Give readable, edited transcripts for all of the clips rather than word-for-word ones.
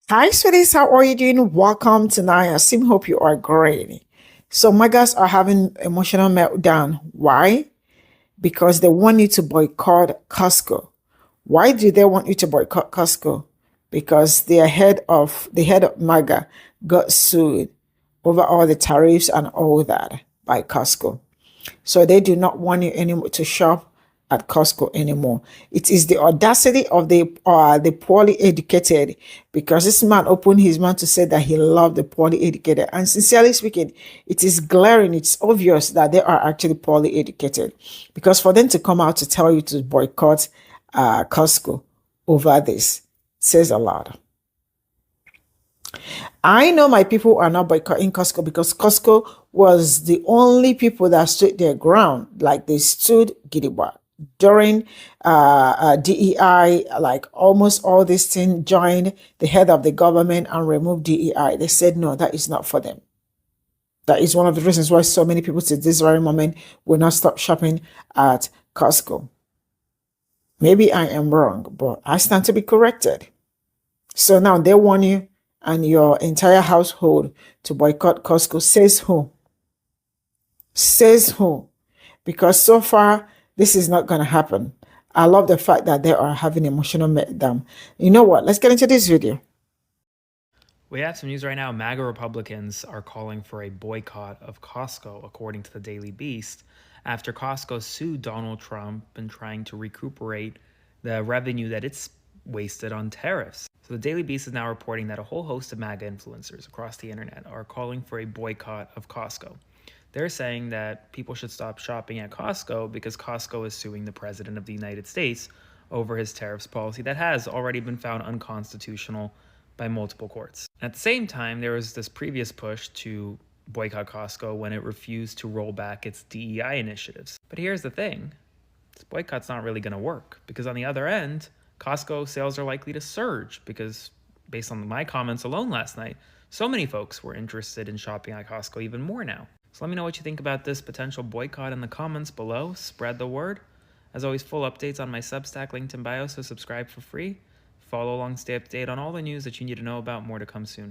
Hi, sweeties. How are you doing? Welcome tonight. I seem hope you are great. So, MAGAs are having emotional meltdown. Why? Because they want you to boycott Costco. Why do they want you to boycott Costco? Because the head of MAGA got sued over all the tariffs and all that by Costco. So they do not want you anymore to shop at Costco anymore. It is the audacity of the poorly educated, because this man opened his mouth to say that he loved the poorly educated. And sincerely speaking, it is glaring, it's obvious that they are actually poorly educated. Because for them to come out to tell you to boycott Costco over this says a lot. I know my people are not boycotting Costco because Costco was the only people that stood their ground. Like they stood gidigba during DEI. Like almost all this thing joined the head of the government and removed DEI. They said no, that is not for them. That is one of the reasons why so many people to this very moment will not stop shopping at Costco. Maybe I am wrong, but I stand to be corrected. So now they want you and your entire household to boycott Costco. Says who? Says who? Because so far, this is not going to happen. I love the fact that they are having emotional meltdown. You know what? Let's get into this video. We have some news right now. MAGA Republicans are calling for a boycott of Costco, according to the Daily Beast, after Costco sued Donald Trump and trying to recuperate the revenue that it's wasted on tariffs. So the Daily Beast is now reporting that a whole host of MAGA influencers across the internet are calling for a boycott of Costco. They're saying that people should stop shopping at Costco because Costco is suing the President of the United States over his tariffs policy that has already been found unconstitutional by multiple courts. At the same time, there was this previous push to boycott Costco when it refused to roll back its DEI initiatives. But here's the thing. This boycott's not really going to work because on the other end, Costco sales are likely to surge because based on my comments alone last night, so many folks were interested in shopping at Costco even more now. So let me know what you think about this potential boycott in the comments below. Spread the word. As always, full updates on my Substack linked in bio, so subscribe for free. Follow along, stay updated on all the news that you need to know about. More to come soon.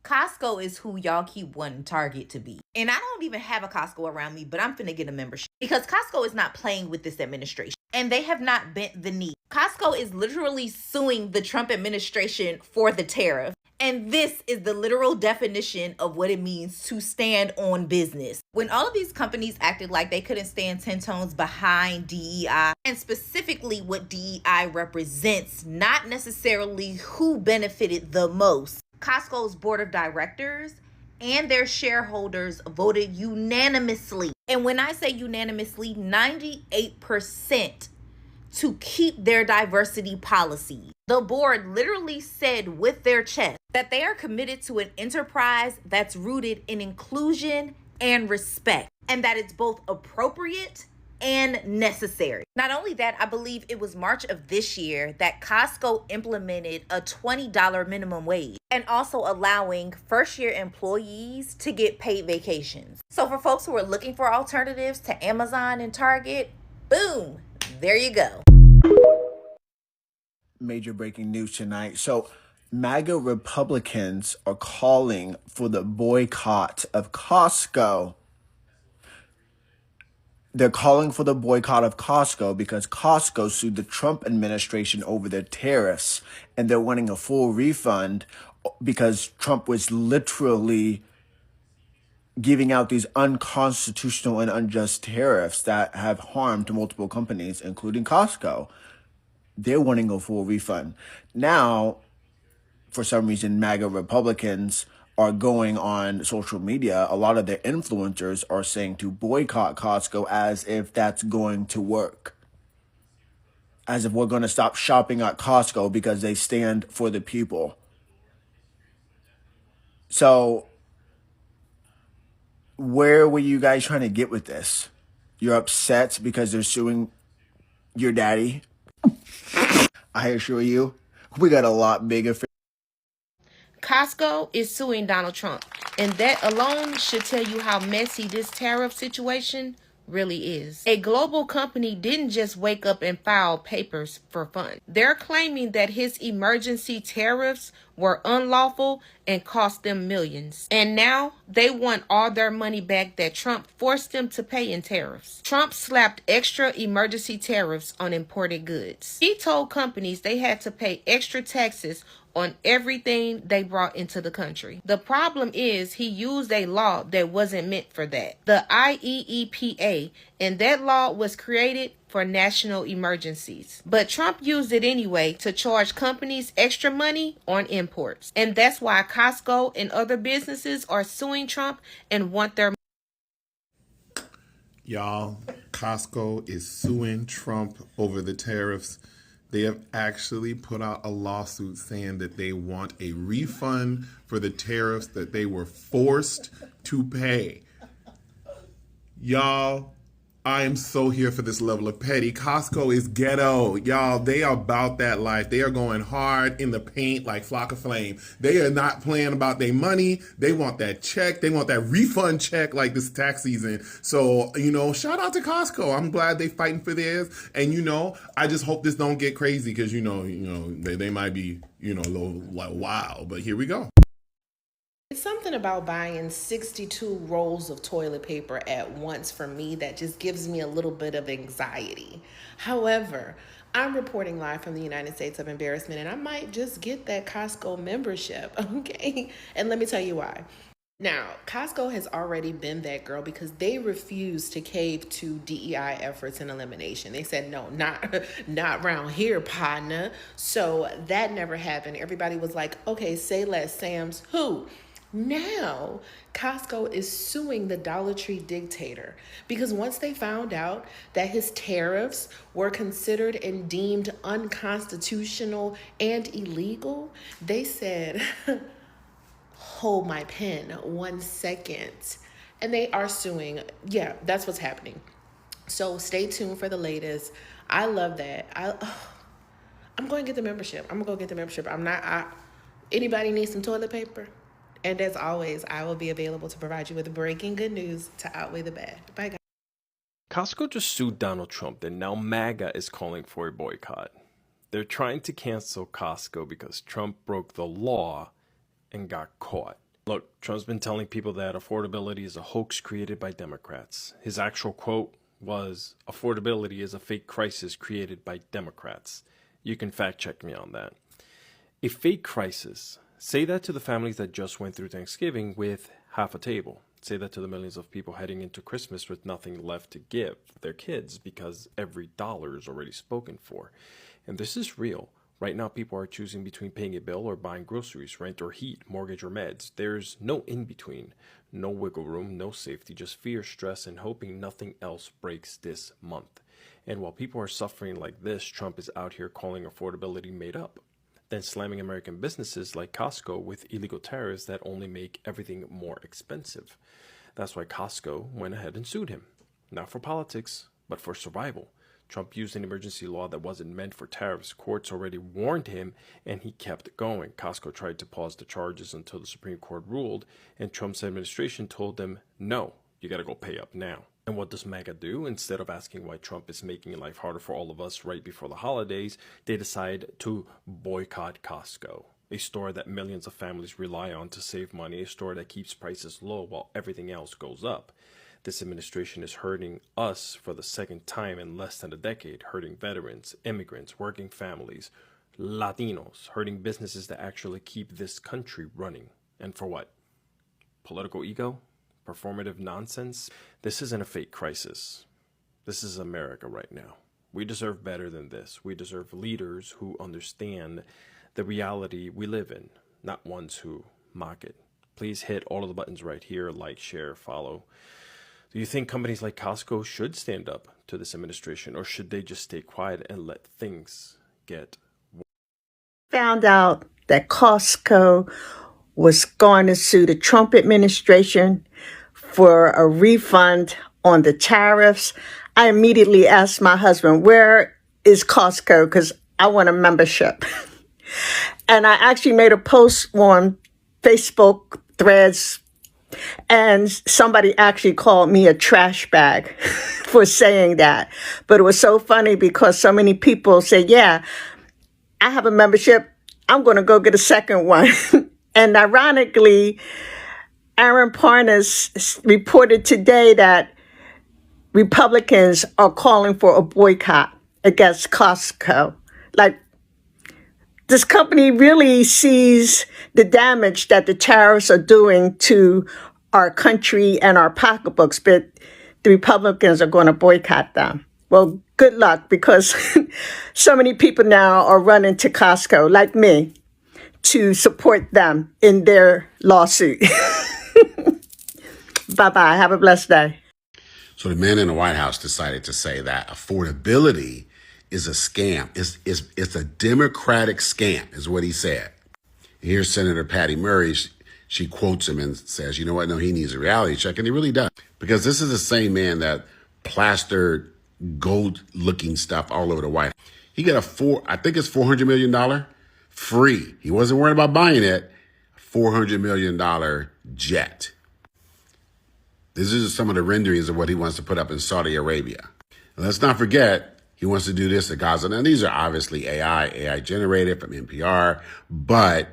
Costco is who y'all keep wanting Target to be. And I don't even have a Costco around me, but I'm finna get a membership because Costco is not playing with this administration and they have not bent the knee. Costco is literally suing the Trump administration for the tariff. And this is the literal definition of what it means to stand on business. When all of these companies acted like they couldn't stand 10 tones behind DEI, and specifically what DEI represents, not necessarily who benefited the most, Costco's board of directors and their shareholders voted unanimously. And when I say unanimously, 98% to keep their diversity policy. The board literally said with their chest that they are committed to an enterprise that's rooted in inclusion and respect, and that it's both appropriate and necessary. Not only that, I believe it was March of this year that Costco implemented a $20 minimum wage and also allowing first-year employees to get paid vacations. So for folks who are looking for alternatives to Amazon and Target, boom, there you go. Major breaking news tonight. So MAGA Republicans are calling for the boycott of Costco. They're calling for the boycott of Costco because Costco sued the Trump administration over their tariffs, and they're wanting a full refund because Trump was literally giving out these unconstitutional and unjust tariffs that have harmed multiple companies, including Costco. They're wanting a full refund. Now, for some reason, MAGA Republicans are going on social media. A lot of their influencers are saying to boycott Costco as if that's going to work. As if we're going to stop shopping at Costco because they stand for the people. So, where were you guys trying to get with this? You're upset because they're suing your daddy? I assure you, we got a lot bigger. Costco is suing Donald Trump, and that alone should tell you how messy this tariff situation really is. A global company didn't just wake up and file papers for fun. They're claiming that his emergency tariffs were unlawful and cost them millions. And now they want all their money back that Trump forced them to pay in tariffs. Trump slapped extra emergency tariffs on imported goods. He told companies they had to pay extra taxes on everything they brought into the country. The problem is he used a law that wasn't meant for that, the IEEPA, and that law was created for national emergencies. But Trump used it anyway to charge companies extra money on imports. And that's why Costco and other businesses are suing Trump and want their Y'all, Costco is suing Trump over the tariffs. They have actually put out a lawsuit saying that they want a refund for the tariffs that they were forced to pay. Y'all, I am so here for this level of petty. Costco is ghetto. Y'all, they are about that life. They are going hard in the paint like Flock of Flame. They are not playing about their money. They want that check. They want that refund check like this tax season. So, shout out to Costco. I'm glad they fighting for theirs. And, I just hope this don't get crazy because, they might be, a little like, wow. But here we go. It's something about buying 62 rolls of toilet paper at once for me that just gives me a little bit of anxiety. However, I'm reporting live from the United States of Embarrassment, and I might just get that Costco membership, okay? And let me tell you why. Now, Costco has already been that girl because they refused to cave to DEI efforts and elimination. They said, no, not around here, partner. So that never happened. Everybody was like, okay, say less, Sam's who? Now, Costco is suing the Dollar Tree dictator because once they found out that his tariffs were considered and deemed unconstitutional and illegal, they said, hold my pen 1 second. And they are suing. Yeah, that's what's happening. So stay tuned for the latest. I love that. I'm going to get the membership. I'm going to go get the membership. Anybody need some toilet paper? And as always, I will be available to provide you with breaking good news to outweigh the bad. Bye, guys. Costco just sued Donald Trump, and now MAGA is calling for a boycott. They're trying to cancel Costco because Trump broke the law and got caught. Look, Trump's been telling people that affordability is a hoax created by Democrats. His actual quote was, "Affordability is a fake crisis created by Democrats." You can fact check me on that. A fake crisis. Say that to the families that just went through Thanksgiving with half a table. Say that to the millions of people heading into Christmas with nothing left to give their kids because every dollar is already spoken for. And this is real. Right now, people are choosing between paying a bill or buying groceries, rent or heat, mortgage or meds. There's no in-between, no wiggle room, no safety, just fear, stress, and hoping nothing else breaks this month. And while people are suffering like this, Trump is out here calling affordability made up, then slamming American businesses like Costco with illegal tariffs that only make everything more expensive. That's why Costco went ahead and sued him. Not for politics, but for survival. Trump used an emergency law that wasn't meant for tariffs. Courts already warned him, and he kept going. Costco tried to pause the charges until the Supreme Court ruled, and Trump's administration told them, no, you gotta go pay up now. And what does MAGA do? Instead of asking why Trump is making life harder for all of us right before the holidays, they decide to boycott Costco, a store that millions of families rely on to save money, a store that keeps prices low while everything else goes up. This administration is hurting us for the second time in less than a decade, hurting veterans, immigrants, working families, Latinos, hurting businesses that actually keep this country running. And for what? Political ego? Performative nonsense? This isn't a fake crisis. This is America right now. We deserve better than this. We deserve leaders who understand the reality we live in, not ones who mock it. Please hit all of the buttons right here, like, share, follow. Do you think companies like Costco should stand up to this administration, or should they just stay quiet and let things get worse? Found out that Costco was going to sue the Trump administration for a refund on the tariffs. I immediately asked my husband, where is Costco? Because I want a membership. And I actually made a post on Facebook threads, and somebody actually called me a trash bag for saying that. But it was so funny because so many people say, yeah, I have a membership. I'm going to go get a second one. And ironically, Aaron Parnas reported today that Republicans are calling for a boycott against Costco. Like, this company really sees the damage that the tariffs are doing to our country and our pocketbooks, but the Republicans are going to boycott them. Well, good luck, because so many people now are running to Costco, like me, to support them in their lawsuit. Bye-bye. Have a blessed day. So the man in the White House decided to say that affordability is a scam. It's a Democratic scam, is what he said. Here's Senator Patty Murray. She quotes him and says, you know what? No, he needs a reality check. And he really does. Because this is the same man that plastered gold-looking stuff all over the White House. He got I think it's $400 million free. He wasn't worried about buying it. $400 million jet. This is some of the renderings of what he wants to put up in Saudi Arabia. And let's not forget, he wants to do this at Gaza. Now, these are obviously AI generated from NPR, but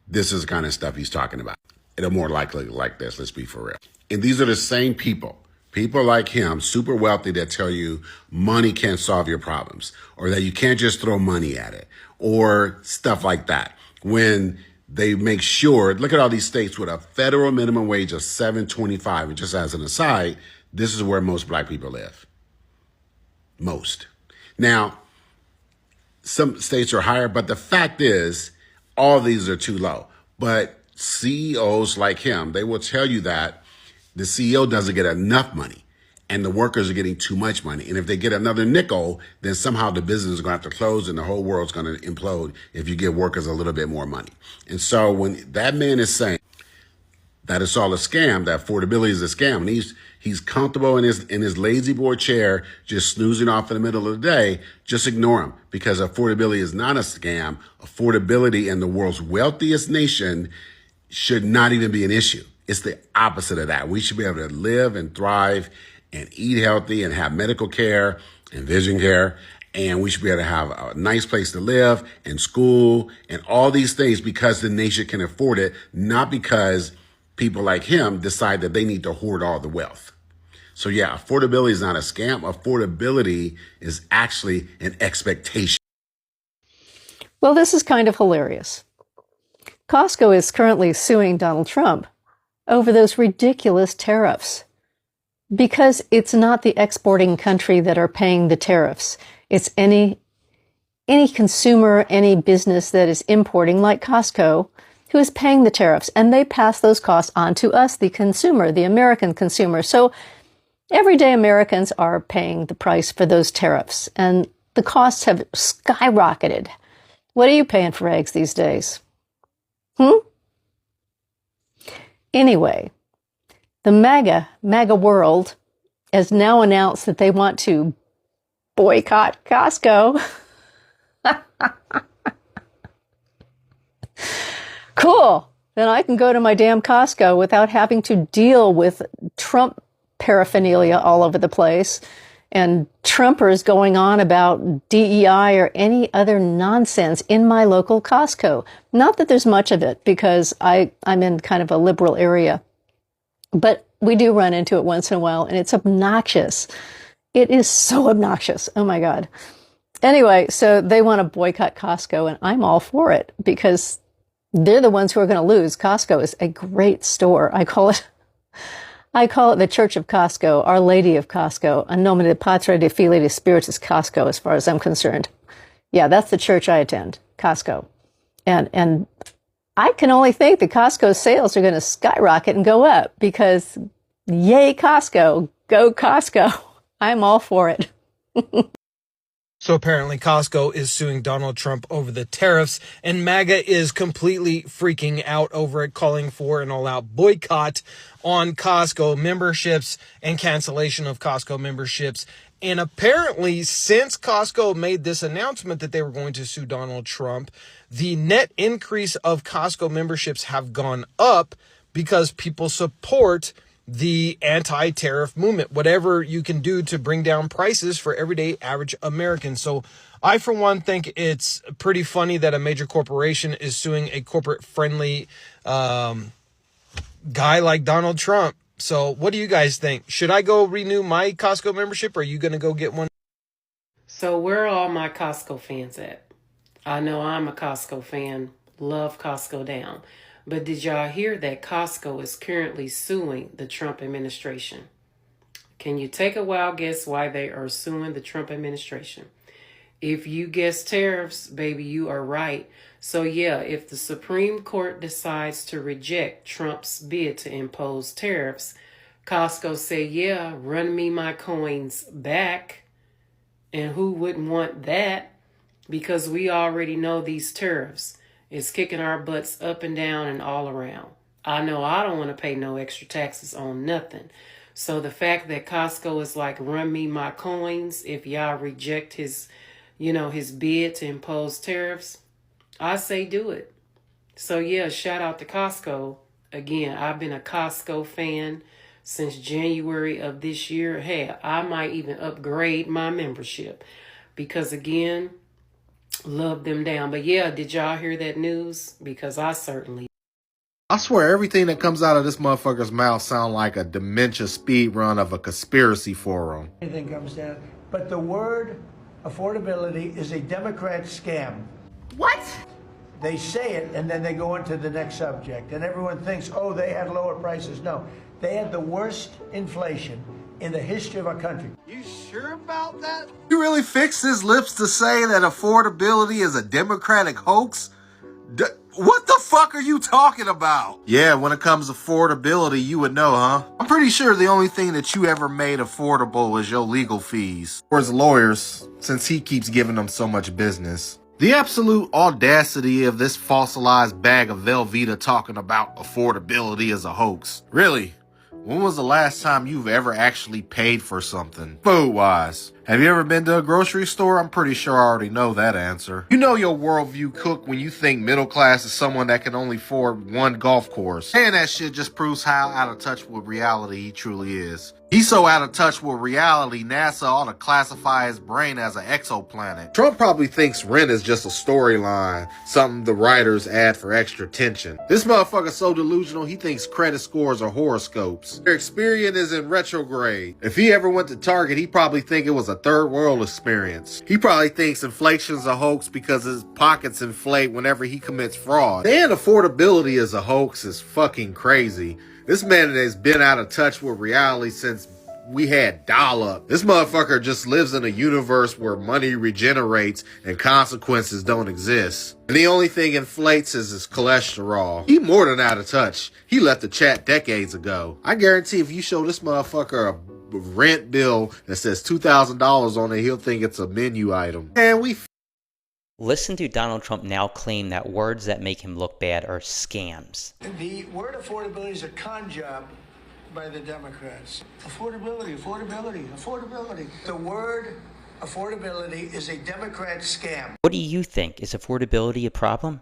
this is the kind of stuff he's talking about. It'll more likely like this, let's be for real. And these are the same people like him, super wealthy, that tell you money can't solve your problems, or that you can't just throw money at it, or stuff like that. When they make sure, look at all these states with a federal minimum wage of $7.25. And just as an aside, this is where most black people live. Most. Now, some states are higher, but the fact is, all these are too low. But CEOs like him, they will tell you that the CEO doesn't get enough money and the workers are getting too much money. And if they get another nickel, then somehow the business is going to have to close and the whole world's going to implode if you give workers a little bit more money. And so when that man is saying that it's all a scam, that affordability is a scam, and he's comfortable in his lazy boy chair, just snoozing off in the middle of the day, just ignore him, because affordability is not a scam. Affordability in the world's wealthiest nation should not even be an issue. It's the opposite of that. We should be able to live and thrive and eat healthy and have medical care and vision care. And we should be able to have a nice place to live and school and all these things because the nation can afford it, not because people like him decide that they need to hoard all the wealth. So yeah, affordability is not a scam. Affordability is actually an expectation. Well, this is kind of hilarious. Costco is currently suing Donald Trump over those ridiculous tariffs because it's not the exporting country that are paying the tariffs. It's any consumer, any business that is importing, like Costco, who is paying the tariffs, and they pass those costs on to us, the consumer, the American consumer. So everyday Americans are paying the price for those tariffs, and the costs have skyrocketed. What are you paying for eggs these days? Anyway, the MAGA world has now announced that they want to boycott Costco. Cool. Then I can go to my damn Costco without having to deal with Trump paraphernalia all over the place and Trumpers going on about DEI or any other nonsense in my local Costco. Not that there's much of it, because I'm in kind of a liberal area. But we do run into it once in a while, and it's obnoxious. It is so obnoxious. Oh, my God. Anyway, so they want to boycott Costco, and I'm all for it, because they're the ones who are going to lose. Costco is a great store. I call it the Church of Costco, Our Lady of Costco, a nomine Patre de Fili de Spiritus Costco, as far as I'm concerned. Yeah, that's the church I attend, Costco. And I can only think that Costco's sales are going to skyrocket and go up because, yay, Costco, go Costco. I'm all for it. So apparently Costco is suing Donald Trump over the tariffs, and MAGA is completely freaking out over it, calling for an all-out boycott on Costco memberships and cancellation of Costco memberships. And apparently, since Costco made this announcement that they were going to sue Donald Trump, the net increase of Costco memberships have gone up because people support the anti-tariff movement, whatever you can do to bring down prices for everyday average Americans. So I, for one, think it's pretty funny that a major corporation is suing a corporate-friendly guy like Donald Trump. So what do you guys think? Should I go renew my Costco membership, or are you going to go get one? So where are all my Costco fans at? I know I'm a Costco fan, love Costco down. But did y'all hear that Costco is currently suing the Trump administration? Can you take a wild guess why they are suing the Trump administration? If you guess tariffs, baby, you are right. So yeah, if the Supreme Court decides to reject Trump's bid to impose tariffs, Costco say, yeah, run me my coins back. And who wouldn't want that? Because we already know these tariffs is kicking our butts up and down and all around. I know I don't want to pay no extra taxes on nothing. So the fact that Costco is like, run me my coins if y'all reject his bid to impose tariffs, I say do it. So yeah, shout out to Costco. Again, I've been a Costco fan since January of this year. Hey, I might even upgrade my membership because, again, love them down. But yeah, did y'all hear that news? Because I certainly. I swear everything that comes out of this motherfucker's mouth sound like a dementia speed run of a conspiracy forum. Anything comes down. But the word affordability is a Democrat scam. What? They say it and then they go into the next subject. And everyone thinks, oh, they had lower prices. No, they had the worst inflation in the history of our country. You sure about that? You really fixed his lips to say that affordability is a Democratic hoax? What the fuck are you talking about? Yeah, when it comes to affordability, you would know, huh? I'm pretty sure the only thing that you ever made affordable is your legal fees. Or his lawyers, since he keeps giving them so much business. The absolute audacity of this fossilized bag of Velveeta talking about affordability as a hoax. Really? When was the last time you've ever actually paid for something? Food-wise. Have you ever been to a grocery store? I'm pretty sure I already know that answer. You know your worldview cook when you think middle class is someone that can only afford one golf course. Saying that shit just proves how out of touch with reality he truly is. He's so out of touch with reality, NASA ought to classify his brain as an exoplanet. Trump probably thinks Rent is just a storyline, something the writers add for extra tension. This motherfucker's so delusional, he thinks credit scores are horoscopes. Their experience is in retrograde. If he ever went to Target, he'd probably think it was a third world experience. He probably thinks inflation's a hoax because his pockets inflate whenever he commits fraud. And affordability is a hoax is fucking crazy. This man has been out of touch with reality since we had dial-up. This motherfucker just lives in a universe where money regenerates and consequences don't exist. And the only thing inflates is his cholesterol. He more than out of touch. He left the chat decades ago. I guarantee if you show this motherfucker a rent bill that says $2,000 on it, he'll think it's a menu item. And we Listen to Donald Trump now claim that words that make him look bad are scams. The word affordability is a con job by the Democrats. Affordability, affordability, affordability. The word affordability is a Democrat scam. What do you think? Is affordability a problem?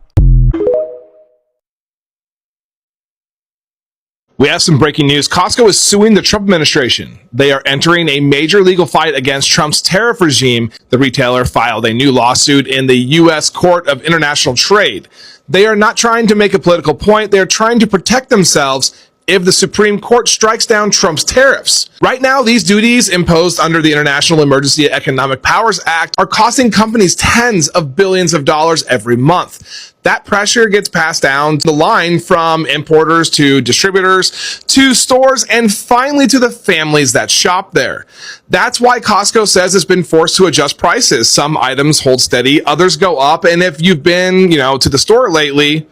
We have some breaking news. Costco is suing the Trump administration. They are entering a major legal fight against Trump's tariff regime. The retailer filed a new lawsuit in the U.S. Court of International Trade. They are not trying to make a political point. They are trying to protect themselves if the Supreme Court strikes down Trump's tariffs. Right now, these duties imposed under the International Emergency Economic Powers Act are costing companies tens of billions of dollars every month. That pressure gets passed down the line from importers to distributors to stores and finally to the families that shop there. That's why Costco says it's been forced to adjust prices. Some items hold steady, others go up, and if you've been, to the store lately,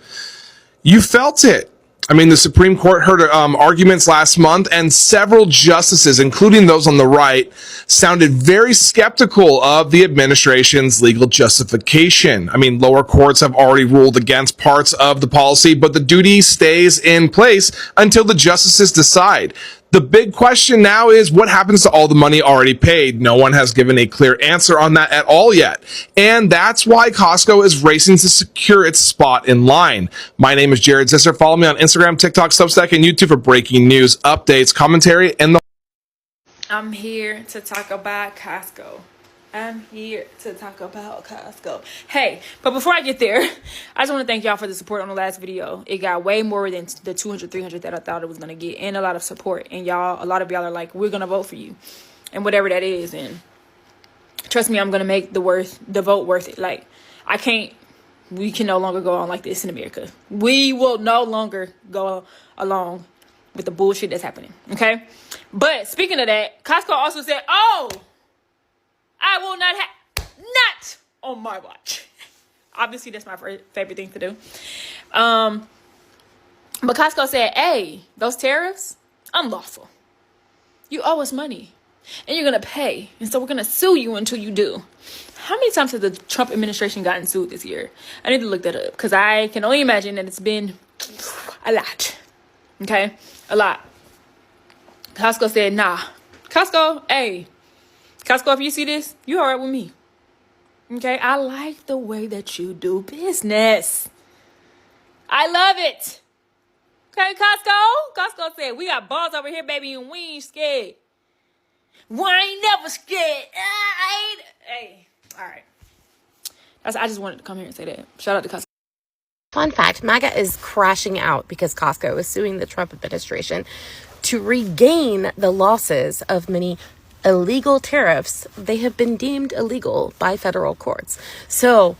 you felt it. I mean, the Supreme Court heard arguments last month, and several justices, including those on the right, sounded very skeptical of the administration's legal justification. I mean, lower courts have already ruled against parts of the policy, but the duty stays in place until the justices decide. The big question now is what happens to all the money already paid? No one has given a clear answer on that at all yet. And that's why Costco is racing to secure its spot in line. My name is Jared Zisser. Follow me on Instagram, TikTok, Substack, and YouTube for breaking news, updates, commentary, and the... I'm here to talk about Costco. I'm here to talk about Costco. Hey, but before I get there, I just want to thank y'all for the support on the last video. It got way more than the 200, 300 that I thought it was going to get, and a lot of support. And y'all, a lot of y'all are like, we're going to vote for you, and whatever that is. And trust me, I'm going to make the vote worth it. Like, we can no longer go on like this in America. We will no longer go along with the bullshit that's happening, okay? But speaking of that, Costco also said, oh, I will not on my watch. Obviously, that's my favorite thing to do. But Costco said, hey, those tariffs, unlawful. You owe us money, and you're going to pay. And so we're going to sue you until you do. How many times has the Trump administration gotten sued this year? I need to look that up, because I can only imagine that it's been a lot. Okay? A lot. Costco said, nah. Costco, hey. Costco, if you see this, you all right with me. Okay? I like the way that you do business. I love it. Okay, Costco? Costco said, we got balls over here, baby, and we ain't scared. We ain't never scared. Hey. All right. I just wanted to come here and say that. Shout out to Costco. Fun fact, MAGA is crashing out because Costco is suing the Trump administration to regain the losses of many illegal tariffs. They have been deemed illegal by federal courts. So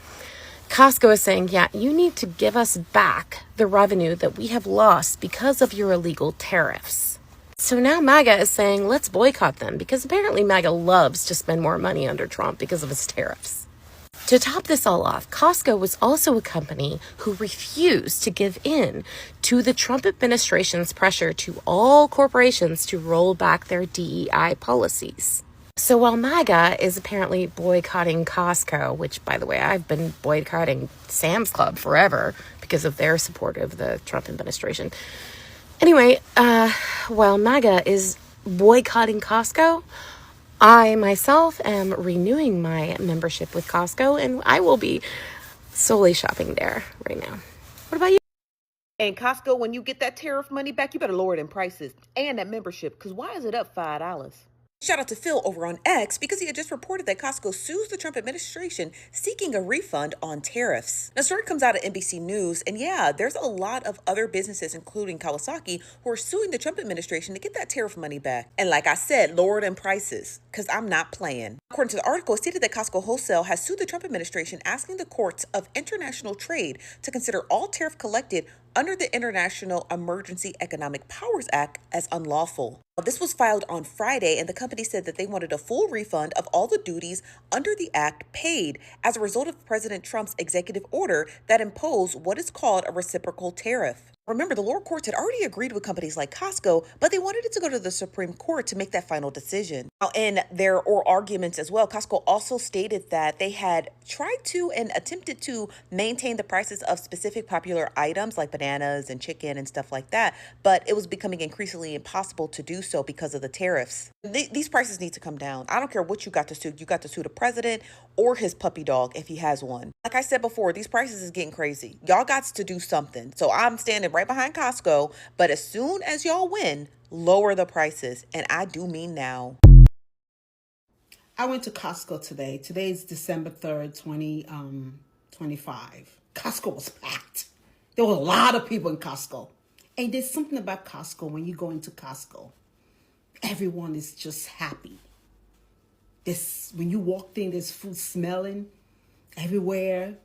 Costco is saying, yeah, you need to give us back the revenue that we have lost because of your illegal tariffs. So now MAGA is saying, let's boycott them, because apparently MAGA loves to spend more money under Trump because of his tariffs. To top this all off, Costco was also a company who refused to give in to the Trump administration's pressure to all corporations to roll back their DEI policies. So while MAGA is apparently boycotting Costco, which, by the way, I've been boycotting Sam's Club forever because of their support of the Trump administration. Anyway, while MAGA is boycotting Costco, I myself am renewing my membership with Costco, and I will be solely shopping there right now. What about you? And Costco, when you get that tariff money back, you better lower them prices and that membership, because why is it up $5? Shout out to Phil over on X, because he had just reported that Costco sues the Trump administration seeking a refund on tariffs. Now, story comes out of NBC News, and yeah, there's a lot of other businesses, including Kawasaki, who are suing the Trump administration to get that tariff money back. And like I said, lower them prices, because I'm not playing. According to the article, it stated that Costco Wholesale has sued the Trump administration, asking the courts of international trade to consider all tariff collected under the International Emergency Economic Powers Act as unlawful. This was filed on Friday, and the company said that they wanted a full refund of all the duties under the act paid as a result of President Trump's executive order that imposed what is called a reciprocal tariff. Remember, the lower courts had already agreed with companies like Costco, but they wanted it to go to the Supreme Court to make that final decision. Now, in their oral arguments as well, Costco also stated that they had tried to and attempted to maintain the prices of specific popular items like bananas and chicken and stuff like that, but it was becoming increasingly impossible to do so because of the tariffs. These prices need to come down. I don't care what you got to sue. You got to sue the president or his puppy dog if he has one. Like I said before, these prices is getting crazy. Y'all got to do something. So I'm standing right behind Costco, but as soon as y'all win, lower the prices. And I do mean now. I went to Costco today. Today is December 3rd, 2025. Costco was packed. There were a lot of people in Costco. And there's something about Costco when you go into Costco. Everyone is just happy. When you walked in, there's food smelling everywhere.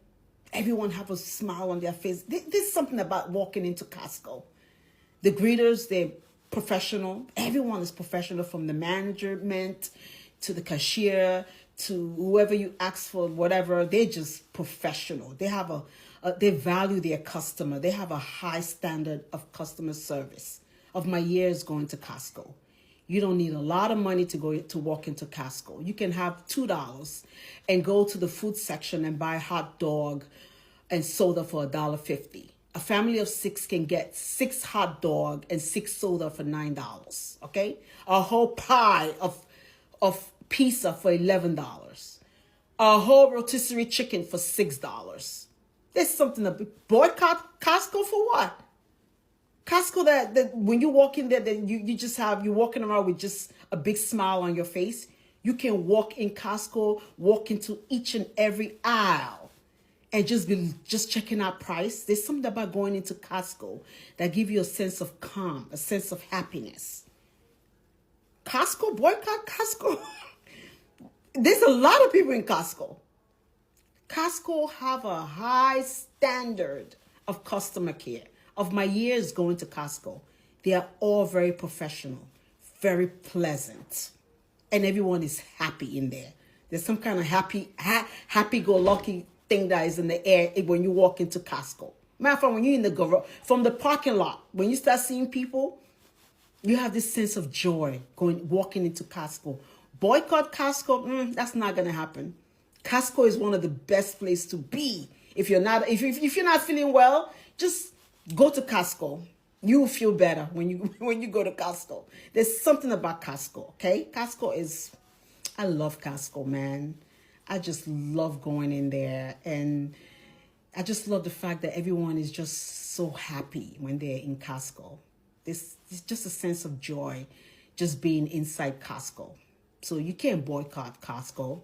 Everyone have a smile on their face. There's something about walking into Costco. The greeters, they're professional. Everyone is professional, from the management to the cashier to whoever you ask for, whatever. They're just professional. They have they value their customer. They have a high standard of customer service. Of my years going to Costco, you don't need a lot of money to walk into Costco. You can have $2 and go to the food section and buy a hot dog and soda for $1.50. A family of 6 can get 6 hot dog and 6 soda for $9. Okay, a whole pie of pizza for $11. A whole rotisserie chicken for $6. There's something to boycott Costco for what? Costco that when you walk in there, that you're walking around with just a big smile on your face. You can walk in Costco, walk into each and every aisle, and just checking out price. There's something about going into Costco that give you a sense of calm, a sense of happiness. Costco, boycott Costco. There's a lot of people in Costco. Costco have a high standard of customer care. Of my years going to Costco, they are all very professional, very pleasant, and everyone is happy in there. There's some kind of happy-go-lucky thing that is in the air when you walk into Costco. Matter of fact, when you're in the garage, from the parking lot, when you start seeing people, you have this sense of joy walking into Costco. Boycott Costco, that's not gonna happen. Costco is one of the best places to be. If you're not feeling well, just go to Costco. You will feel better when you go to Costco. There's something about Costco, okay? I love Costco, man. I just love going in there, and I just love the fact that everyone is just so happy when they're in Costco. It's just a sense of joy just being inside Costco. So you can't boycott Costco.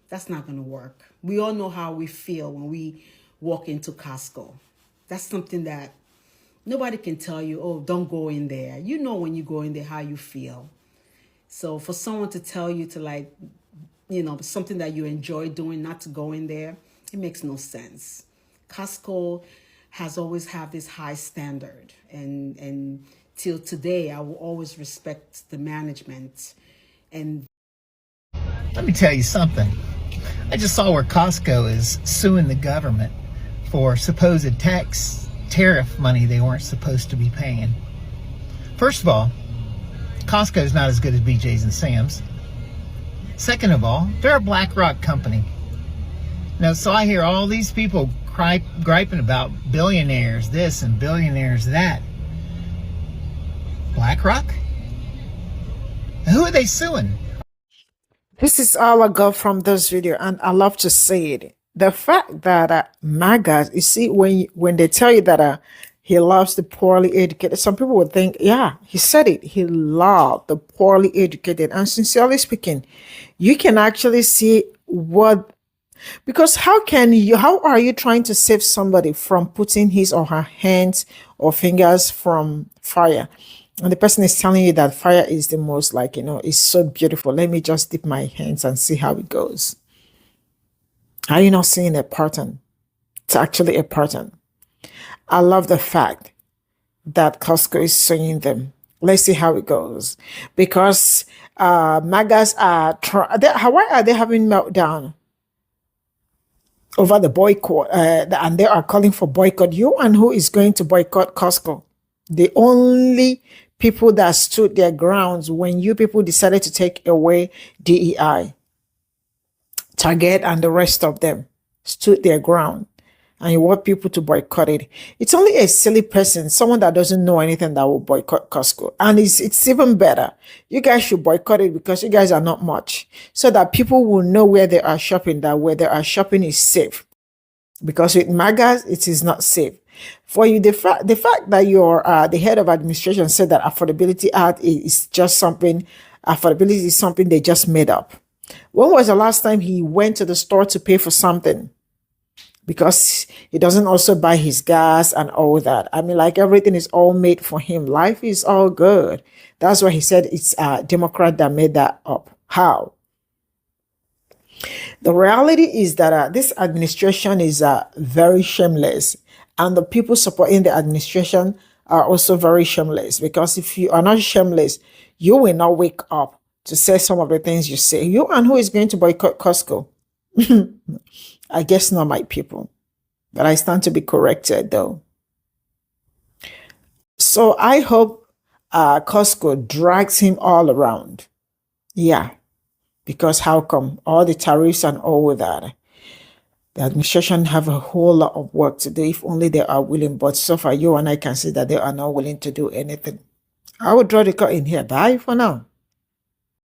That's not going to work. We all know how we feel when we walk into Costco. That's something that nobody can tell you, oh, don't go in there. You know when you go in there how you feel. So for someone to tell you to something that you enjoy doing, not to go in there, it makes no sense. Costco has always had this high standard. And till today, I will always respect the management. And let me tell you something. I just saw where Costco is suing the government for supposed tariff money they weren't supposed to be paying. First of all, Costco is not as good as BJ's and Sam's. Second of all, they're a BlackRock company. Now, so I hear all these people griping about billionaires this and billionaires that. BlackRock? Who are they suing? This is all I got from this video, and I love to say it. The fact that MAGA, you see, when they tell you that he loves the poorly educated, some people would think, yeah, he said it. He loved the poorly educated. And sincerely speaking, you can actually see because how are you trying to save somebody from putting his or her hands or fingers from fire? And the person is telling you that fire is the most it's so beautiful. Let me just dip my hands and see how it goes. Are you not seeing a pattern? It's actually a pattern. I love the fact that Costco is suing them. Let's see how it goes. Because MAGAs why are they having meltdown over the boycott? And they are calling for boycott. You and who is going to boycott Costco? The only people that stood their grounds when you people decided to take away DEI. Target and the rest of them stood their ground, and you want people to boycott it. It's only a silly person, someone that doesn't know anything, that will boycott Costco. And it's even better. You guys should boycott it because you guys are not much, so that people will know where they are shopping, that where they are shopping is safe. Because with MAGAs, it is not safe. For you, the fact that your the head of administration said that Affordability Act is just something, affordability is something they just made up. When was the last time he went to the store to pay for something? Because he doesn't also buy his gas and all that. I mean, everything is all made for him. Life is all good. That's why he said it's a Democrat that made that up. How? The reality is that this administration is very shameless. And the people supporting the administration are also very shameless. Because if you are not shameless, you will not wake up to say some of the things you say. You and who is going to boycott Costco? I guess not my people. But I stand to be corrected though. So I hope Costco drags him all around. Yeah. Because how come? All the tariffs and all that. The administration have a whole lot of work to do if only they are willing. But so far, you and I can see that they are not willing to do anything. I will draw the curtain here. Bye for now.